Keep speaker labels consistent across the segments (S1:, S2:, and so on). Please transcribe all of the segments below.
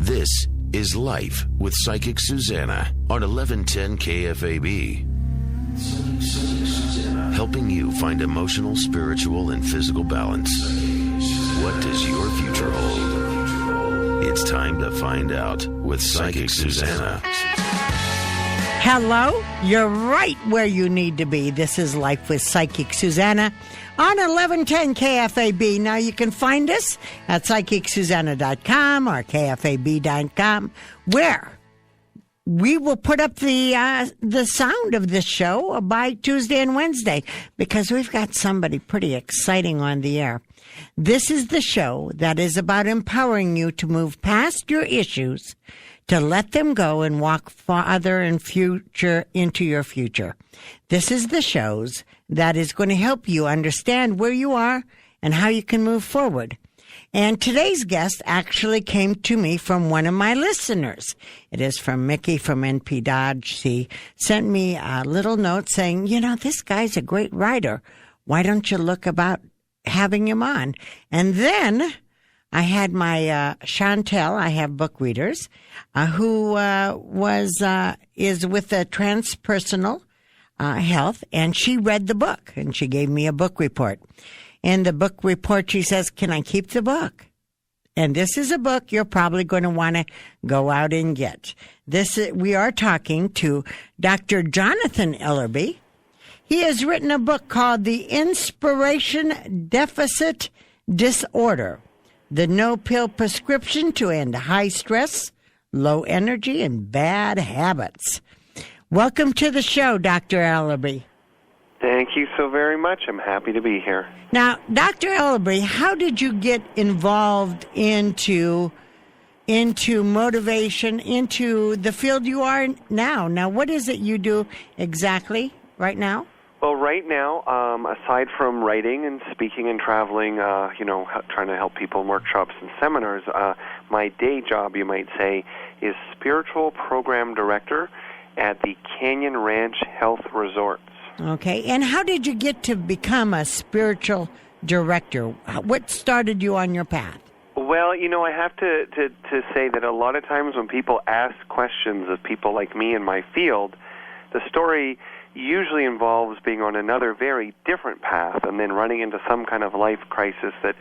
S1: This is Life with Psychic Suzanna on 1110 KFAB. Helping you find emotional, spiritual, and physical balance. What does your future hold? It's time to find out with Psychic Suzanna.
S2: Hello, you're right where you need to be. This is Life with Psychic Suzanna on 1110 KFAB. Now you can find us at psychicsuzanna.com or kfab.com, where we will put up the sound of this show by Tuesday and Wednesday, because we've got somebody pretty exciting on the air. This is the show that is about empowering you to move past your issues, to let them go and walk farther and future into your future. This is the shows that is going to help you understand where you are and how you can move forward. And today's guest actually came to me from one of my listeners. It is from Mickey from NP Dodge. She sent me a little note saying, you know, this guy's a great writer. Why don't you look about having him on? And then I had my Chantel, I have book readers, who is with the transpersonal health, and she read the book, and she gave me a book report. In the book report, she says, can I keep the book? And this is a book you're probably going to want to go out and get. We are talking to Dr. Jonathan Ellerby. He has written a book called The Inspiration Deficit Disorder, the no-pill prescription to end high stress, low energy, and bad habits. Welcome to the show, Dr. Ellerby.
S3: Thank you so very much. I'm happy to be here.
S2: Now, Dr. Ellerby, how did you get involved into motivation, into the field you are now? Now, what is it you do exactly right now?
S3: Well, right now, aside from writing and speaking and traveling, trying to help people in workshops and seminars, my day job, you might say, is spiritual program director at the Canyon Ranch Health Resorts.
S2: Okay, and how did you get to become a spiritual director? What started you on your path?
S3: Well, I have to say that a lot of times when people ask questions of people like me in my field, the story usually involves being on another very different path and then running into some kind of life crisis that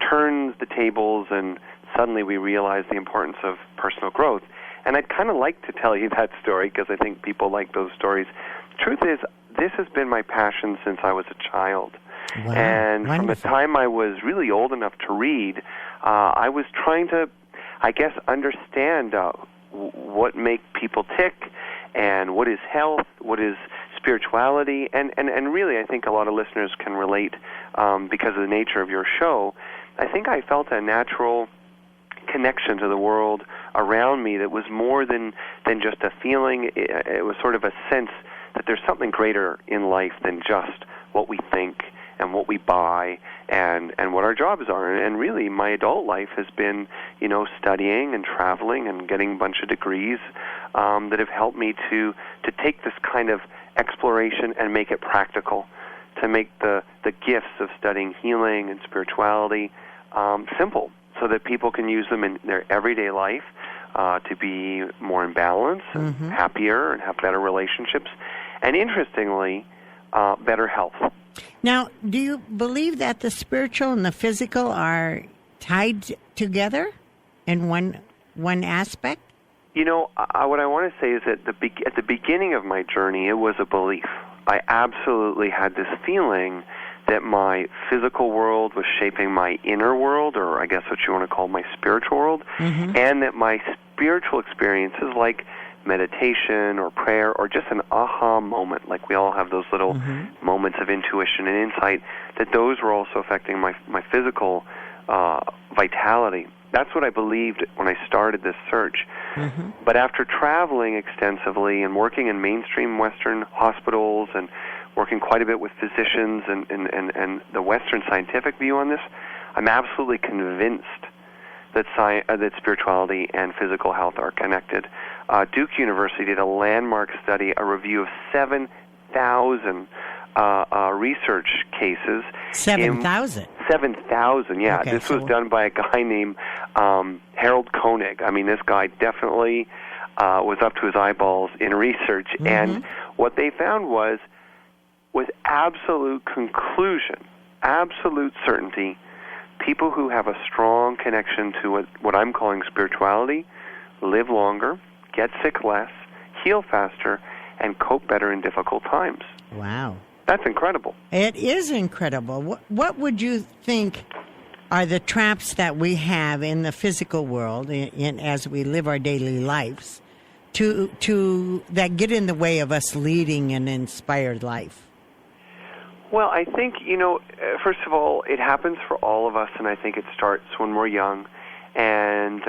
S3: turns the tables, and suddenly we realize the importance of personal growth. And I'd kind of like to tell you that story because I think people like those stories. Truth is, this has been my passion since I was a child.
S2: Wow,
S3: and
S2: wonderful.
S3: From the time I was really old enough to read, I was trying to, understand what make people tick and what is health, what is spirituality, and really I think a lot of listeners can relate because of the nature of your show. I think I felt a natural connection to the world around me that was more than just a feeling. It was sort of a sense that there's something greater in life than just what we think and what we buy and what our jobs are. And really, my adult life has been, studying and traveling and getting a bunch of degrees that have helped me to take this kind of exploration and make it practical, to make the gifts of studying healing and spirituality simple, so that people can use them in their everyday life to be more in balance and happier and have better relationships. And interestingly, better health.
S2: Now, do you believe that the spiritual and the physical are tied together in one aspect?
S3: What I want to say is that at the beginning of my journey, it was a belief. I absolutely had this feeling that my physical world was shaping my inner world, or I guess what you want to call my spiritual world, and that my spiritual experiences, like meditation or prayer or just an aha moment, like we all have those little moments of intuition and insight, that those were also affecting my physical vitality. That's what I believed when I started this search. But after traveling extensively and working in mainstream Western hospitals and working quite a bit with physicians and the Western scientific view on this, I'm absolutely convinced that spirituality and physical health are connected. Duke University did a landmark study, a review of 7,000 research cases.
S2: 7,000.
S3: 7,000, yeah.
S2: Okay,
S3: this was done by a guy named Harold Koenig. I mean, this guy definitely was up to his eyeballs in research.
S2: Mm-hmm.
S3: And what they found was, with absolute conclusion, absolute certainty, people who have a strong connection to what I'm calling spirituality live longer, get sick less, heal faster, and cope better in difficult times.
S2: Wow.
S3: That's incredible.
S2: It is incredible. What would you think are the traps that we have in the physical world as we live our daily lives to that get in the way of us leading an inspired life?
S3: Well, I think, first of all, it happens for all of us, and I think it starts when we're young. And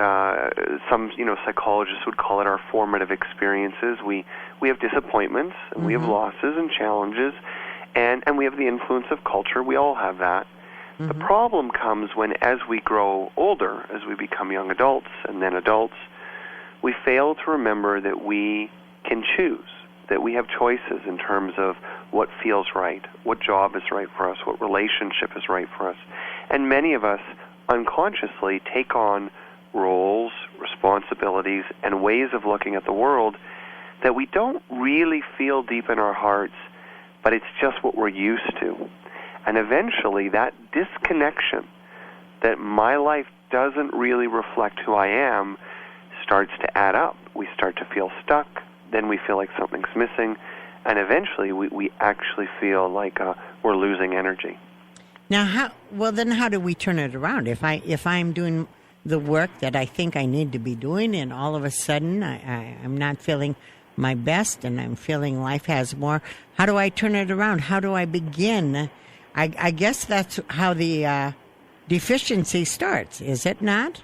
S3: some, psychologists would call it our formative experiences. We have disappointments, and we have losses and challenges, and we have the influence of culture. We all have that. Mm-hmm. The problem comes when, as we grow older, as we become young adults and then adults, we fail to remember that we can choose, that we have choices in terms of what feels right, what job is right for us, what relationship is right for us. And many of us unconsciously take on roles, responsibilities, and ways of looking at the world that we don't really feel deep in our hearts, but it's just what we're used to. And eventually that disconnection, that my life doesn't really reflect who I am, starts to add up. We start to feel stuck, then we feel like something's missing, and eventually we actually feel like we're losing energy.
S2: Now, how do we turn it around? If I'm doing the work that I think I need to be doing, and all of a sudden I'm not feeling my best, and I'm feeling life has more, how do I turn it around? How do I begin? I guess that's how the deficiency starts, is it not?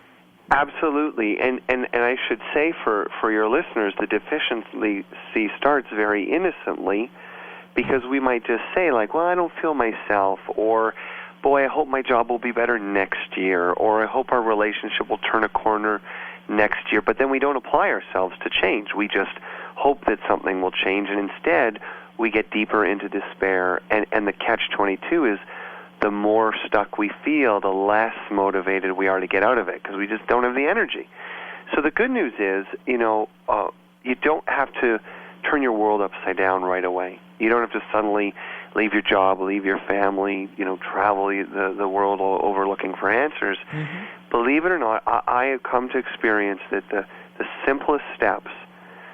S3: Absolutely, and I should say for your listeners, the deficiency starts very innocently, because we might just say, like, well, I don't feel myself, or, boy, I hope my job will be better next year, or I hope our relationship will turn a corner next year, but then we don't apply ourselves to change. We just hope that something will change, and instead we get deeper into despair, and the catch-22 is the more stuck we feel, the less motivated we are to get out of it, because we just don't have the energy. So the good news is, you don't have to turn your world upside down right away. You don't have to suddenly leave your job, leave your family, travel the world all over looking for answers. Mm-hmm. Believe it or not, I have come to experience that the simplest steps,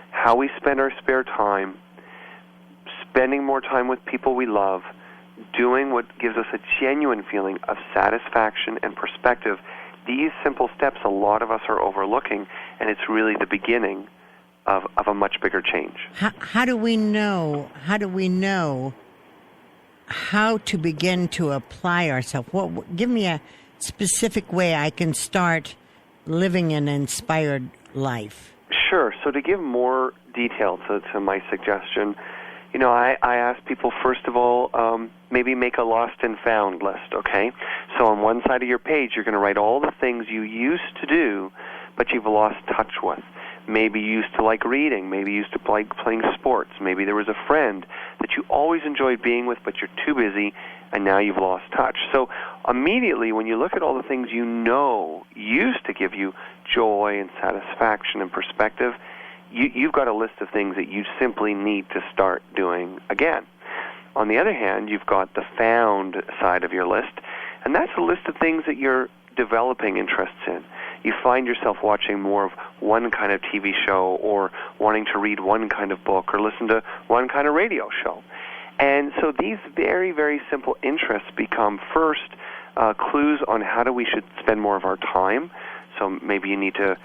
S3: how we spend our spare time, spending more time with people we love, doing what gives us a genuine feeling of satisfaction and perspective, these simple steps a lot of us are overlooking, and it's really the beginning of a much bigger change.
S2: How do we know how to begin to apply ourselves? Give me a specific way I can start living an inspired life.
S3: Sure. So to give more detail to my suggestion, I ask people, first of all, maybe make a lost and found list, okay? So on one side of your page, you're going to write all the things you used to do, but you've lost touch with. Maybe you used to like reading. Maybe you used to like playing sports. Maybe there was a friend that you always enjoyed being with, but you're too busy, and now you've lost touch. So immediately, when you look at all the things used to give you joy and satisfaction and perspective, you've got a list of things that you simply need to start doing again. On the other hand, you've got the found side of your list, and that's a list of things that you're developing interests in. You find yourself watching more of one kind of TV show, or wanting to read one kind of book, or listen to one kind of radio show. And so these very, very simple interests become first clues on how we should spend more of our time. So maybe you need to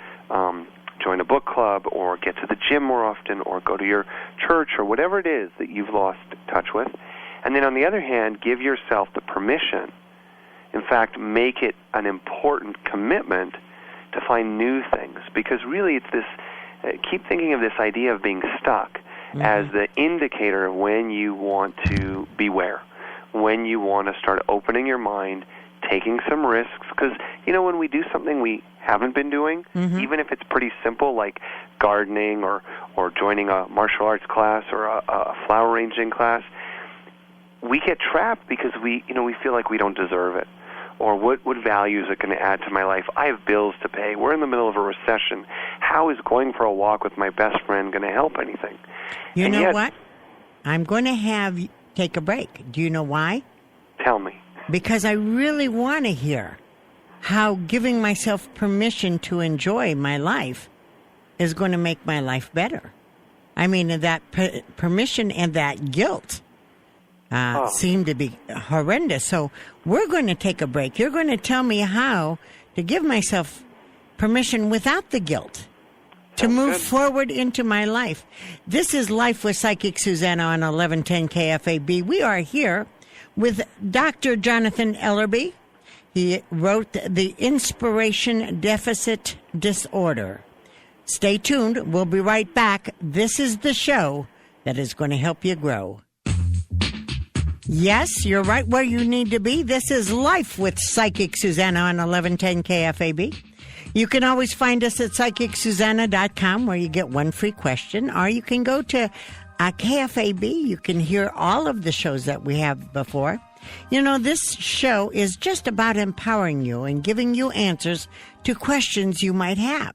S3: join a book club, or get to the gym more often, or go to your church, or whatever it is that you've lost touch with. And then on the other hand, give yourself the permission. In fact, make it an important commitment to find new things, because really it's this, keep thinking of this idea of being stuck as the indicator of when you want to beware, when you want to start opening your mind, taking some risks, because, when we do something we haven't been doing, even if it's pretty simple, like gardening or joining a martial arts class or a flower arranging class, we get trapped because we feel like we don't deserve it. Or what value is it going to add to my life? I have bills to pay. We're in the middle of a recession. How is going for a walk with my best friend going to help anything?
S2: You know what? I'm going to have you take a break. Do you know why?
S3: Tell me. Because
S2: I really want to hear how giving myself permission to enjoy my life is going to make my life better. I mean, that permission and that guilt seem to be horrendous. So we're going to take a break. You're going to tell me how to give myself permission without the guilt to move forward into my life. This is Life with Psychic Suzanna on 1110 KFAB. We are here with Dr. Jonathan Ellerby. He wrote The Inspiration Deficit Disorder. Stay tuned. We'll be right back. This is the show that is going to help you grow. Yes, you're right where you need to be. This is Life with Psychic Suzanna on 1110 KFAB. You can always find us at PsychicSuzanna.com where you get one free question, or you can go to KFAB. You can hear all of the shows that we have before. You know, this show is just about empowering you and giving you answers to questions you might have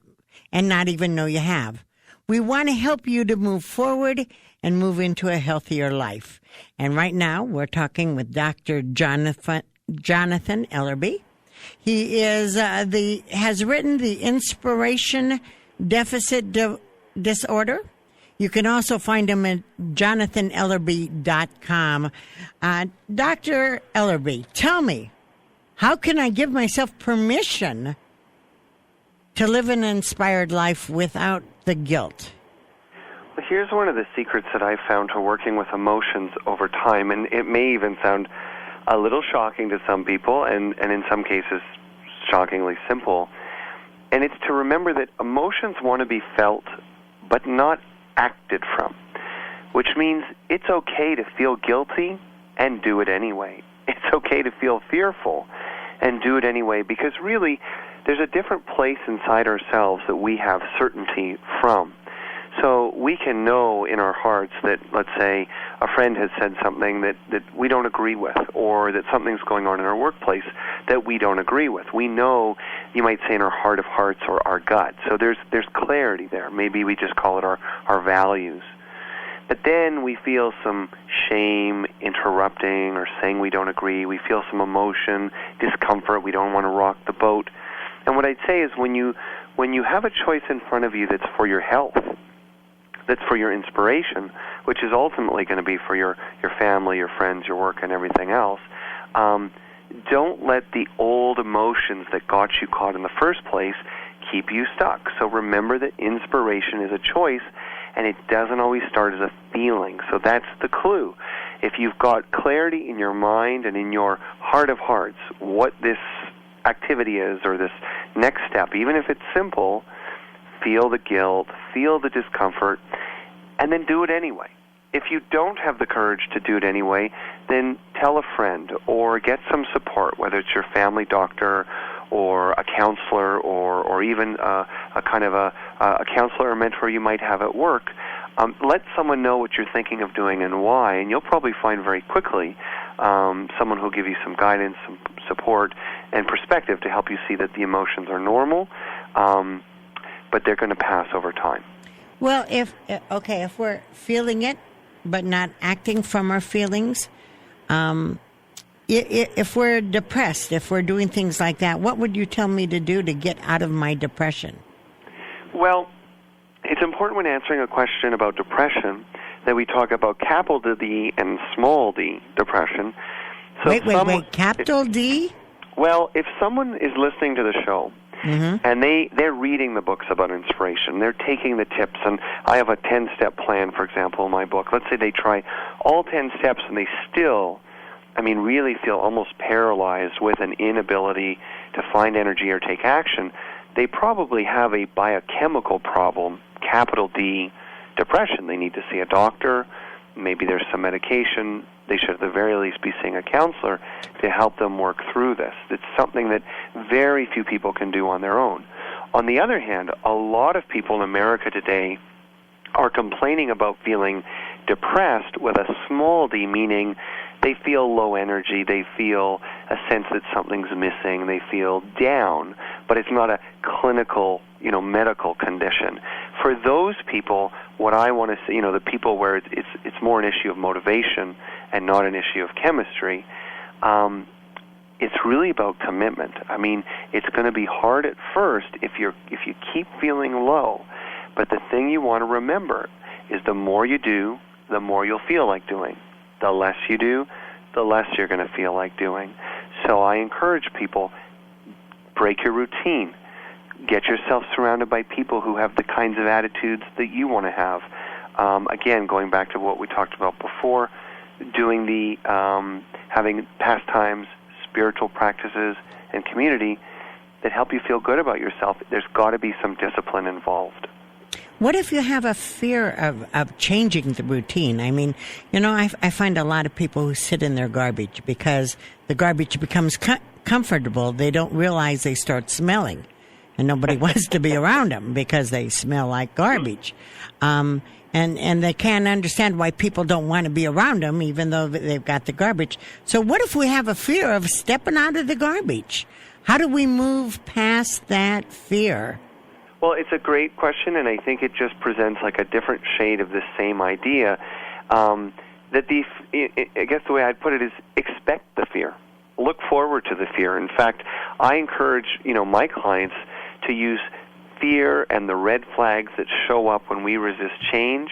S2: and not even know you have. We want to help you to move forward and move into a healthier life. And right now, we're talking with Dr. Jonathan Ellerby. He has written The Inspiration Deficit Disorder. You can also find him at jonathanellerby.com. Dr. Ellerby, tell me, how can I give myself permission to live an inspired life without the guilt?
S3: Well, here's one of the secrets that I've found to working with emotions over time, and it may even sound a little shocking to some people, and in some cases shockingly simple. And it's to remember that emotions want to be felt, but not acted from, which means it's okay to feel guilty and do it anyway. It's okay to feel fearful and do it anyway, because really there's a different place inside ourselves that we have certainty from. So we can know in our hearts that, let's say, a friend has said something that we don't agree with, or that something's going on in our workplace that we don't agree with. We know, you might say, in our heart of hearts or our gut. So there's clarity there. Maybe we just call it our values. But then we feel some shame interrupting or saying we don't agree. We feel some emotion, discomfort. We don't want to rock the boat. And what I'd say is when you have a choice in front of you that's for your health, that's for your inspiration, which is ultimately going to be for your family, your friends, your work, and everything else, don't let the old emotions that got you caught in the first place keep you stuck. So remember that inspiration is a choice, and it doesn't always start as a feeling. So that's the clue. If you've got clarity in your mind and in your heart of hearts what this activity is, or this next step, even if it's simple, feel the guilt, feel the discomfort, and then do it anyway. If you don't have the courage to do it anyway, then tell a friend or get some support, whether it's your family doctor or a counselor or even a counselor or mentor you might have at work. Let someone know what you're thinking of doing and why, and you'll probably find very quickly someone who'll give you some guidance, some support, and perspective to help you see that the emotions are normal, but they're going to pass over time.
S2: Well, if we're feeling it but not acting from our feelings, if we're depressed, if we're doing things like that, what would you tell me to do to get out of my depression?
S3: Well, it's important when answering a question about depression that we talk about capital D and small d depression. So
S2: wait, capital D?
S3: Well, if someone is listening to the show, and they're reading the books about inspiration, they're taking the tips, and I have a 10-step plan, for example, in my book. Let's say they try all 10 steps and they still, really feel almost paralyzed with an inability to find energy or take action. They probably have a biochemical problem, capital D, depression. They need to see a doctor. Maybe there's some medication. They should at the very least be seeing a counselor to help them work through this. It's something that very few people can do on their own. On the other hand, a lot of people in America today are complaining about feeling depressed with a small d, meaning they feel low energy, they feel a sense that something's missing, they feel down, but it's not a clinical, medical condition. For those people, what I want to say, the people where it's more an issue of motivation and not an issue of chemistry, it's really about commitment. I mean, it's going to be hard at first if you keep feeling low, but the thing you want to remember is the more you do, the more you'll feel like doing. The less you do, the less you're going to feel like doing. So I encourage people, break your routine. Get yourself surrounded by people who have the kinds of attitudes that you want to have. Again, going back to what we talked about before, doing the having pastimes, spiritual practices, and community that help you feel good about yourself. There's got to be some discipline involved.
S2: What if you have a fear of changing the routine? I mean, I find a lot of people who sit in their garbage because the garbage becomes comfortable. They don't realize they start smelling, and nobody wants to be around them because they smell like garbage. And they can't understand why people don't want to be around them, even though they've got the garbage. So what if we have a fear of stepping out of the garbage? How do we move past that fear?
S3: Well, it's a great question, and I think it just presents like a different shade of this same idea. I guess the way I'd put it is expect the fear. Look forward to the fear. In fact, I encourage, my clients to use fear and the red flags that show up when we resist change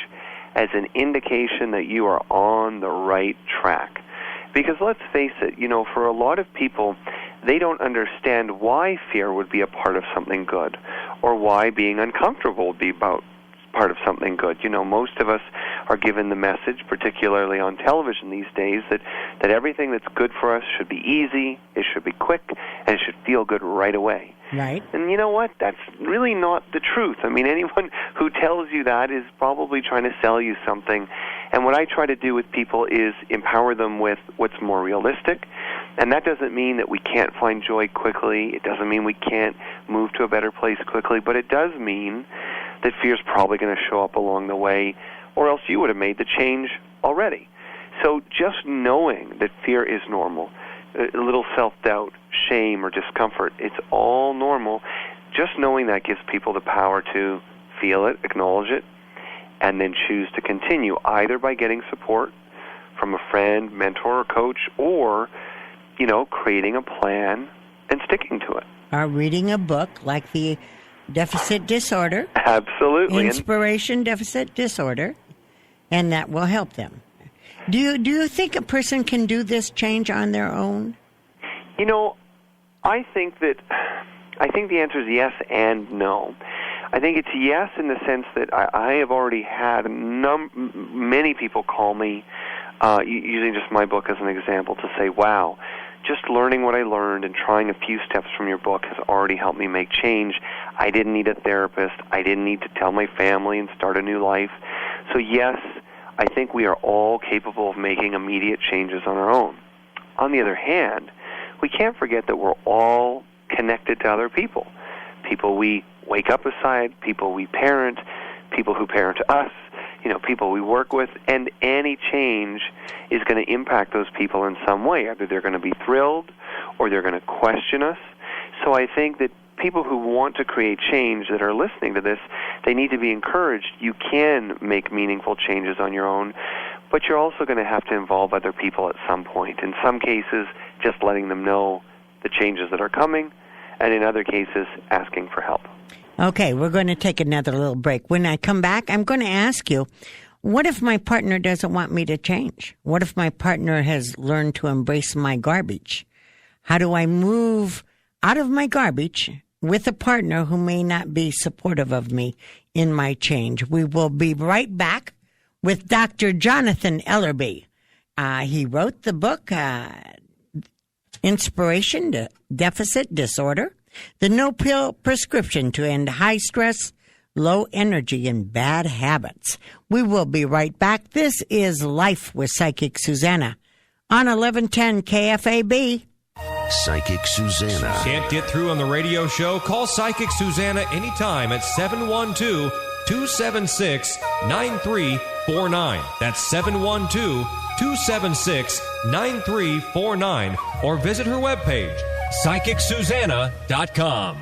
S3: as an indication that you are on the right track. Because let's face it, for a lot of people, they don't understand why fear would be a part of something good, or why being uncomfortable would be part of something good. Most of us are given the message, particularly on television these days, that everything that's good for us should be easy, it should be quick, and it should feel good right away.
S2: Right.
S3: And you know what? That's really not the truth. I mean, anyone who tells you that is probably trying to sell you something. And what I try to do with people is empower them with what's more realistic. And that doesn't mean that we can't find joy quickly. It doesn't mean we can't move to a better place quickly. But it does mean that fear is probably going to show up along the way, or else you would have made the change already. So just knowing that fear is normal, a little self-doubt, shame, or discomfort, it's all normal. Just knowing that gives people the power to feel it, acknowledge it, and then choose to continue, either by getting support from a friend, mentor, or coach, or, creating a plan and sticking to it.
S2: Or reading a book like the Deficit Disorder.
S3: Absolutely.
S2: Inspiration Deficit Disorder, and that will help them. Do you think a person can do this change on their own?
S3: I think the answer is yes and no. I think it's yes in the sense that I have already had many people call me, using just my book as an example, to say, wow, just learning what I learned and trying a few steps from your book has already helped me make change. I didn't need a therapist. I didn't need to tell my family and start a new life. So yes, I think we are all capable of making immediate changes on our own. On the other hand, we can't forget that we're all connected to other people. People we wake up beside, people we parent, people who parent us, people we work with, and any change is going to impact those people in some way. Either they're going to be thrilled or they're going to question us. So I think that people who want to create change that are listening to this, they need to be encouraged. You can make meaningful changes on your own, but you're also going to have to involve other people at some point. In some cases, just letting them know the changes that are coming, and in other cases, asking for help.
S2: Okay, we're going to take another little break. When I come back, I'm going to ask you, what if my partner doesn't want me to change? What if my partner has learned to embrace my garbage? How do I move out of my garbage with a partner who may not be supportive of me in my change? We will be right back with Dr. Jonathan Ellerby. He wrote the book, Inspiration Deficit Disorder, the no-pill prescription to end high stress, low energy, and bad habits. We will be right back. This is Life with Psychic Suzanna on 1110 KFAB.
S1: Psychic Suzanna.
S4: Can't get through on the radio show? Call Psychic Suzanna anytime at 712-276-9349. That's 712-276-9349. Or visit her webpage, PsychicSuzanna.com.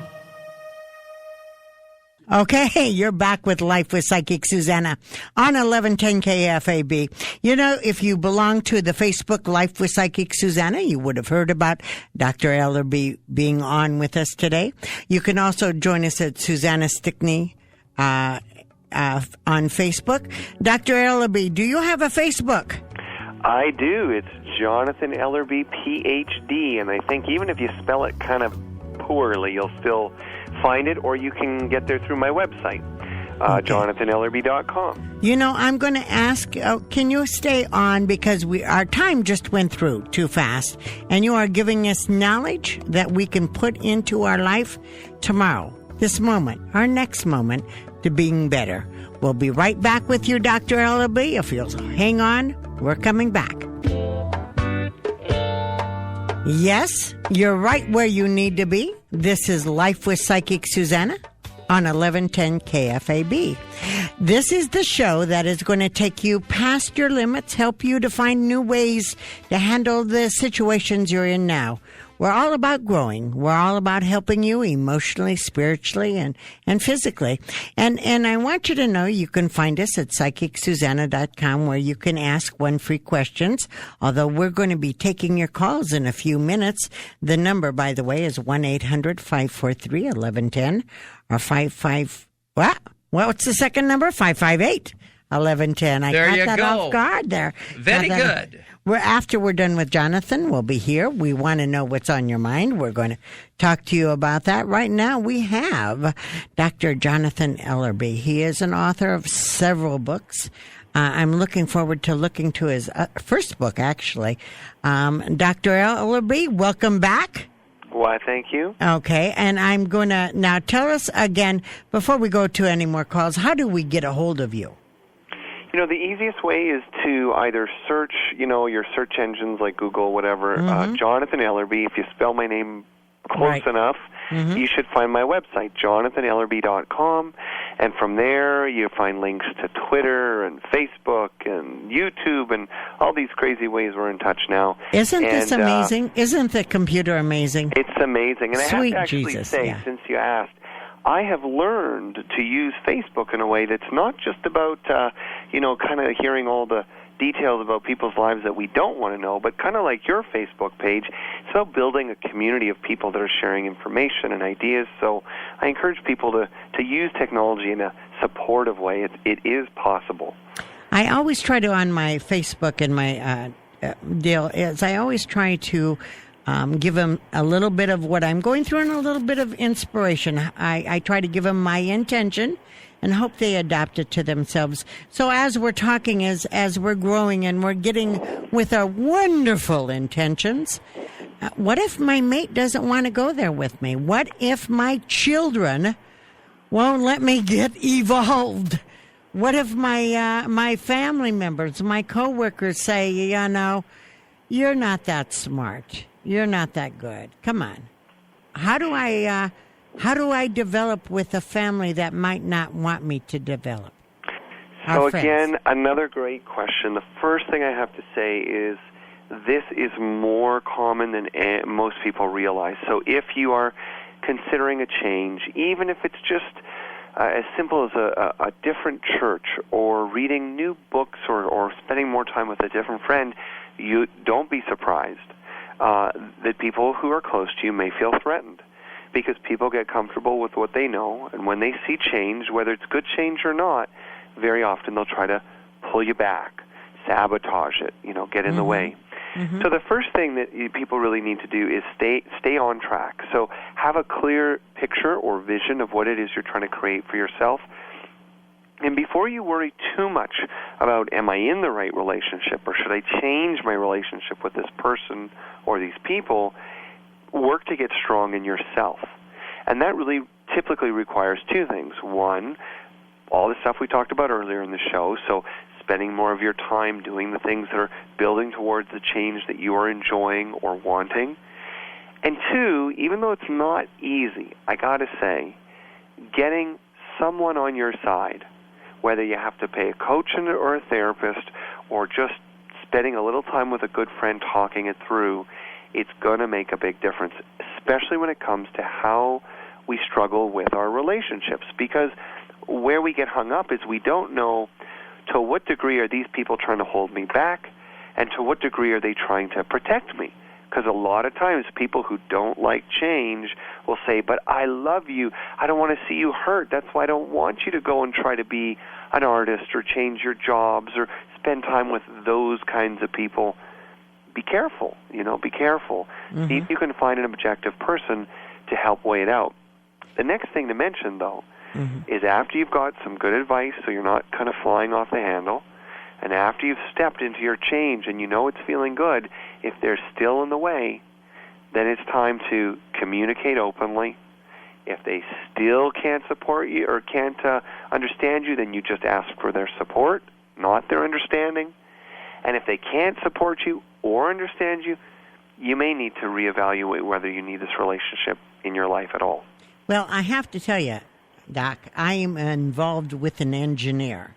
S2: Okay, you're back with Life with Psychic Suzanna on 1110 KFAB. You know, if you belong to the Facebook Life with Psychic Suzanna, you would have heard about Dr. Ellerby being on with us today. You can also join us at Susanna Stickney on Facebook. Dr. Ellerby, do you have a Facebook?
S3: I do. It's Jonathon Ellerby, PhD, and I think even if you spell it kind of poorly, you'll still find it, or you can get there through my website, JonathonEllerby.com.
S2: You know, I'm going to ask, can you stay on, because our time just went through too fast, and you are giving us knowledge that we can put into our life tomorrow, this moment, our next moment, to being better. We'll be right back with you, Dr. Ellerby. If you'll hang on, we're coming back. Yes, you're right where you need to be. This is Life with Psychic Suzanna on 1110 KFAB. This is the show that is going to take you past your limits, help you to find new ways to handle the situations you're in now. We're all about growing. We're all about helping you emotionally, spiritually, and physically. And I want you to know you can find us at PsychicSuzanna.com, where you can ask one free questions. Although we're going to be taking your calls in a few minutes. The number, by the way, is 1-800-543-1110 or 55. What's the second number? 558-1110.
S5: There
S2: I
S5: you
S2: got that
S5: go.
S2: off guard there.
S5: Very good.
S2: After we're done with Jonathan, we'll be here. We want to know what's on your mind. We're going to talk to you about that. Right now, we have Dr. Jonathan Ellerby. He is an author of several books. I'm looking forward to looking to his first book, actually. Dr. Ellerby, welcome back.
S3: Why, thank you.
S2: Okay, and I'm going to now tell us again, before we go to any more calls, how do we get a hold of you?
S3: You know, the easiest way is to either search, your search engines like Google, whatever, Jonathan Ellerby. If you spell my name close enough, you should find my website, JonathonEllerby.com. And from there, you find links to Twitter and Facebook and YouTube and all these crazy ways we're in touch now.
S2: Isn't this amazing? Isn't the computer amazing?
S3: It's amazing. And
S2: Sweet
S3: I have to actually
S2: Jesus,
S3: say,
S2: yeah.
S3: since you asked, I have learned to use Facebook in a way that's not just about, kind of hearing all the details about people's lives that we don't want to know, but kind of like your Facebook page. It's about building a community of people that are sharing information and ideas. So I encourage people to use technology in a supportive way. It is possible.
S2: I always try to, on my Facebook and my deal, is I always try to give them a little bit of what I'm going through and a little bit of inspiration. I try to give them my intention and hope they adapt it to themselves. So as we're talking, as we're growing and we're getting with our wonderful intentions, what if my mate doesn't want to go there with me? What if my children won't let me get evolved? What if my family members, my coworkers say, you're not that smart. You're not that good. Come on. How do I develop with a family that might not want me to develop?
S3: So again, another great question. The first thing I have to say is this is more common than most people realize. So if you are considering a change, even if it's just as simple as a different church or reading new books or spending more time with a different friend, you don't be surprised that people who are close to you may feel threatened, because people get comfortable with what they know, and when they see change, whether it's good change or not, very often they'll try to pull you back, sabotage it, get in the way. So the first thing that people really need to do is stay on track. So have a clear picture or vision of what it is you're trying to create for yourself. And before you worry too much about, am I in the right relationship, or should I change my relationship with this person or these people, work to get strong in yourself. And that really typically requires two things. One, all the stuff we talked about earlier in the show, so spending more of your time doing the things that are building towards the change that you are enjoying or wanting. And two, even though it's not easy, I got to say, getting someone on your side whether you have to pay a coach or a therapist or just spending a little time with a good friend talking it through, it's going to make a big difference, especially when it comes to how we struggle with our relationships. Because where we get hung up is we don't know to what degree are these people trying to hold me back, and to what degree are they trying to protect me. Because a lot of times people who don't like change will say, but I love you. I don't want to see you hurt. That's why I don't want you to go and try to be an artist or change your jobs or spend time with those kinds of people. Be careful, be careful.
S2: Mm-hmm.
S3: See if you can find an objective person to help weigh it out. The next thing to mention, though, is after you've got some good advice so you're not kind of flying off the handle, and after you've stepped into your change and you know it's feeling good, if they're still in the way, then it's time to communicate openly. If they still can't support you or can't understand you, then you just ask for their support, not their understanding. And if they can't support you or understand you, you may need to reevaluate whether you need this relationship in your life at all.
S2: Well, I have to tell you, Doc, I am involved with an engineer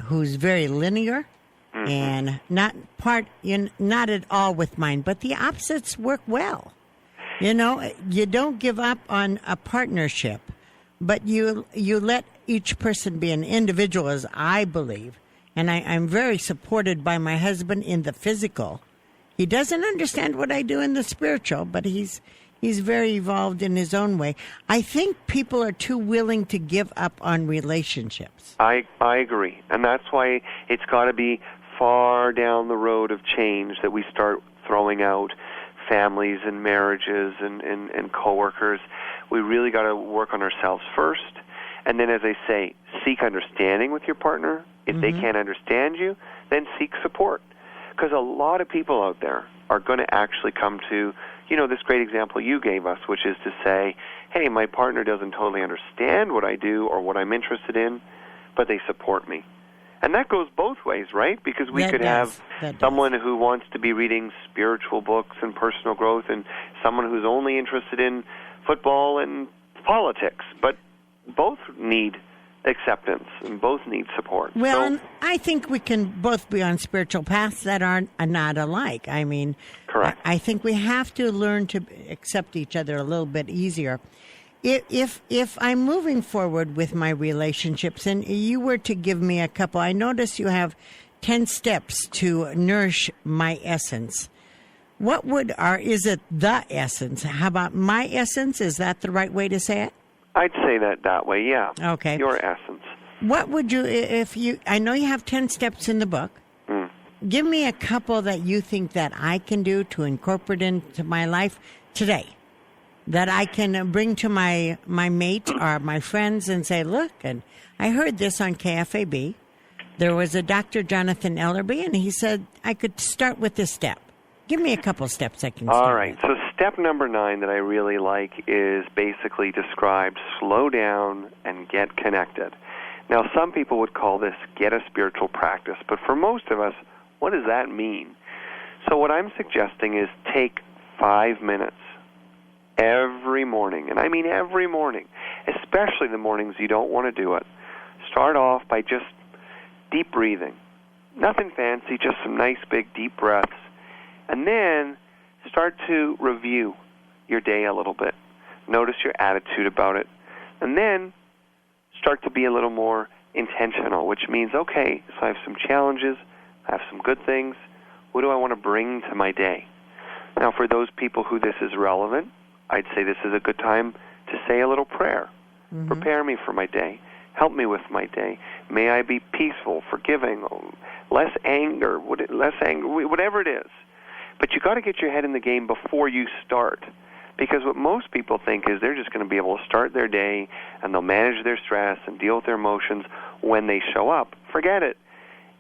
S2: who's very linear and not at all with mine, but the opposites work well. You don't give up on a partnership, but you let each person be an individual, as I believe. And I'm very supported by my husband in the physical. He doesn't understand what I do in the spiritual, but he's very evolved in his own way. I think people are too willing to give up on relationships.
S3: I agree. And that's why it's got to be far down the road of change that we start throwing out families and marriages and coworkers. We really got to work on ourselves first. And then, as I say, seek understanding with your partner. If they can't understand you, then seek support. Because a lot of people out there are going to actually come to, this great example you gave us, which is to say, hey, my partner doesn't totally understand what I do or what I'm interested in, but they support me. And that goes both ways, right? Because we could have someone who wants to be reading spiritual books and personal growth and someone who's only interested in football and politics. But both need acceptance and both need support.
S2: Well, I think we can both be on spiritual paths that are not alike. I mean,
S3: correct.
S2: I think we have to learn to accept each other a little bit easier. If I'm moving forward with my relationships, and you were to give me a couple, I notice you have 10 steps to nourish my essence. Is it the essence? How about my essence? Is that the right way to say it?
S3: I'd say that way, yeah.
S2: Okay.
S3: Your essence.
S2: What would I know you have 10 steps in the book. Give me a couple that you think that I can do to incorporate into my life today, that I can bring to my mate or my friends and say, look, and I heard this on KFAB. There was a Dr. Jonathan Ellerby, and he said I could start with this step. Give me a couple steps I can start
S3: All right.
S2: with.
S3: So step number 9 that I really like is basically described, slow down and get connected. Now, some people would call this get a spiritual practice, but for most of us, what does that mean? So what I'm suggesting is take 5 minutes every morning, and I mean every morning, especially the mornings you don't want to do it. Start off by just deep breathing. Nothing fancy, just some nice big deep breaths. And then start to review your day a little bit. Notice your attitude about it. And then start to be a little more intentional, which means, okay, so I have some challenges, I have some good things. What do I want to bring to my day? Now, for those people who this is relevant, I'd say this is a good time to say a little prayer. Prepare me for my day. Help me with my day. May I be peaceful, forgiving, less anger, whatever it is. But you got to get your head in the game before you start. Because what most people think is they're just going to be able to start their day and they'll manage their stress and deal with their emotions when they show up. Forget it.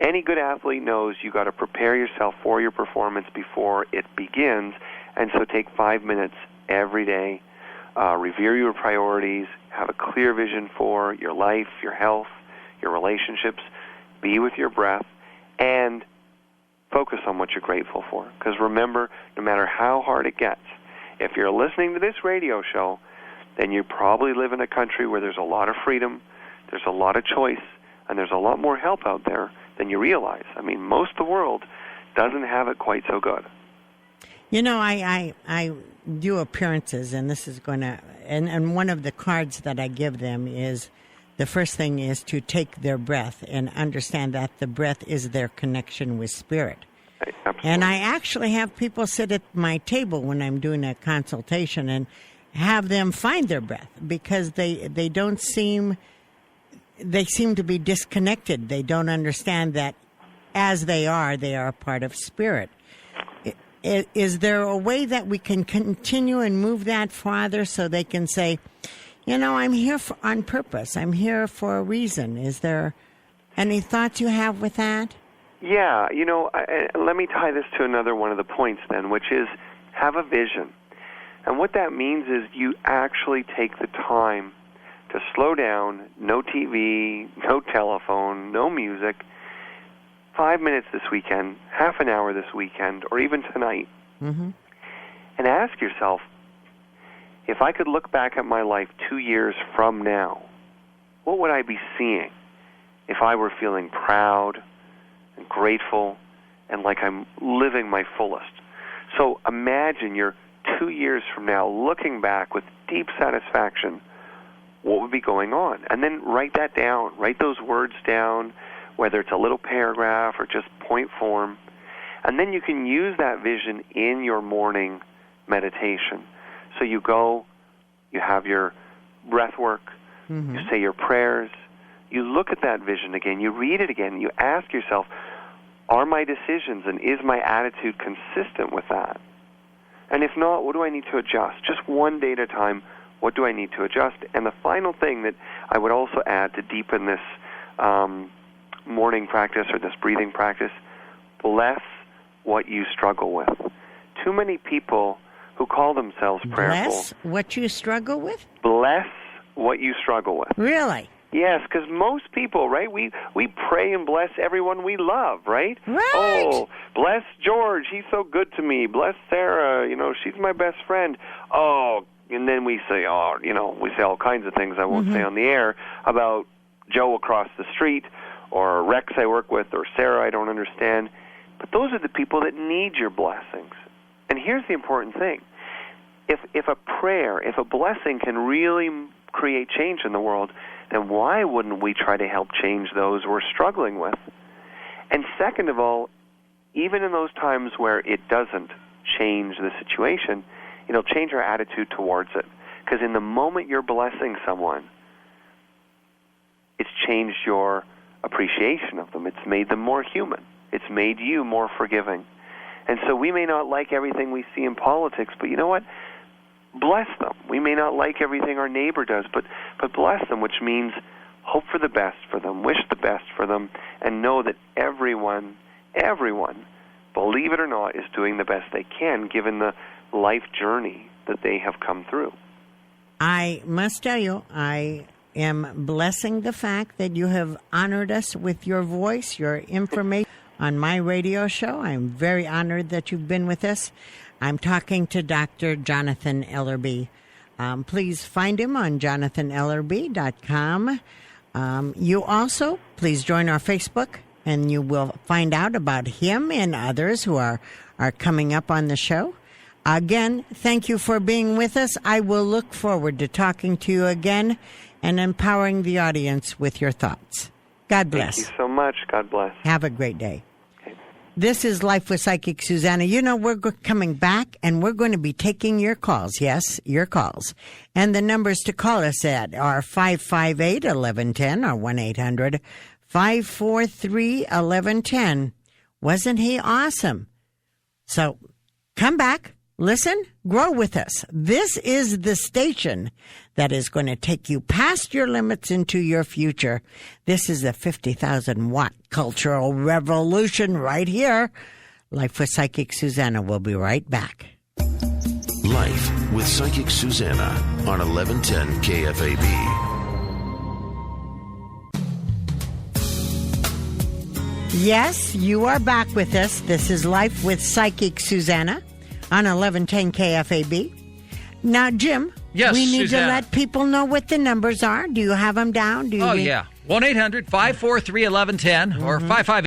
S3: Any good athlete knows you got to prepare yourself for your performance before it begins. And so take 5 minutes every day. Revere your priorities. Have a clear vision for your life, your health, your relationships. Be with your breath. And focus on what you're grateful for. Because remember, no matter how hard it gets, if you're listening to this radio show, then you probably live in a country where there's a lot of freedom, there's a lot of choice, And there's a lot more help out there than you realize. I mean, most of the world doesn't have it quite so good.
S2: You know, I do appearances, and this is going to, and one of the cards that I give them is, the first thing is to take their breath and understand that the breath is their connection with spirit.
S3: Absolutely.
S2: And I actually have people sit at my table when I'm doing a consultation and have them find their breath, because they seem to be disconnected. They don't understand that as they are a part of spirit. Is there a way that we can continue and move that farther so they can say, you know, I'm here on purpose. I'm here for a reason. Is there any thoughts you have with that?
S3: Yeah, you know, let me tie this to another one of the points then, which is have a vision. And what that means is you actually take the time to slow down, no TV, no telephone, no music, 5 minutes this weekend, half an hour this weekend, or even tonight, and ask yourself, if I could look back at my life 2 years from now, what would I be seeing if I were feeling proud and grateful and like I'm living my fullest? So imagine you're 2 years from now looking back with deep satisfaction, what would be going on? And then write that down. Write those words down, whether it's a little paragraph or just point form. And then you can use that vision in your morning meditation. So you go, you have your breath work, you say your prayers, you look at that vision again, you read it again, you ask yourself, are my decisions and is my attitude consistent with that? And if not, what do I need to adjust? Just one day at a time, what do I need to adjust? And the final thing that I would also add to deepen this morning practice or this breathing practice, bless what you struggle with. Too many people who call themselves prayerful.
S2: Bless what you struggle with?
S3: Bless what you struggle with.
S2: Really?
S3: Yes, because most people, right, we pray and bless everyone we love, right?
S2: Right.
S3: Oh, bless George, he's so good to me. Bless Sarah, you know, she's my best friend. Oh, and then we say, oh, you know, we say all kinds of things I won't say on the air about Joe across the street or Rex I work with or Sarah I don't understand. But those are the people that need your blessings. And here's the important thing. If a prayer, if a blessing can really create change in the world, then why wouldn't we try to help change those we're struggling with? And second of all, even in those times where it doesn't change the situation, it'll change our attitude towards it. Because in the moment you're blessing someone, it's changed your appreciation of them. It's made them more human. It's made you more forgiving. And so we may not like everything we see in politics, but you know what? Bless them. We may not like everything our neighbor does, but bless them, which means hope for the best for them, wish the best for them, and know that everyone, believe it or not, is doing the best they can given the life journey that they have come through. I
S2: must tell you, I am blessing the fact that you have honored us with your voice, your information on my radio show. I'm very honored that you've been with us. I'm talking to Dr. Jonathan Ellerby. Please find him on jonathanellerby.com. You also, please join our Facebook, and you will find out about him and others who are coming up on the show. Again, thank you for being with us. I will look forward to talking to you again and empowering the audience with your thoughts. God bless.
S3: Thank you so much. God bless.
S2: Have a great day. Okay. This is Life with Psychic Suzanna. You know, we're coming back, and we're going to be taking your calls. Yes, your calls. And the numbers to call us at are 558-1110 or 1-800-543-1110. Wasn't he awesome? So come back. Listen, grow with us. This is the station that is going to take you past your limits into your future. This is the 50,000-watt cultural revolution right here. Life with Psychic Suzanna. We'll be right back.
S1: Life with Psychic Suzanna on 1110 KFAB.
S2: Yes, you are back with us. This is Life with Psychic Suzanna on 1110 KFAB. Now, Jim,
S5: yes,
S2: we need
S5: Susanna.
S2: to let people know what the numbers are. Do you have them down?
S5: Yeah. 1-800-543-1110 or 55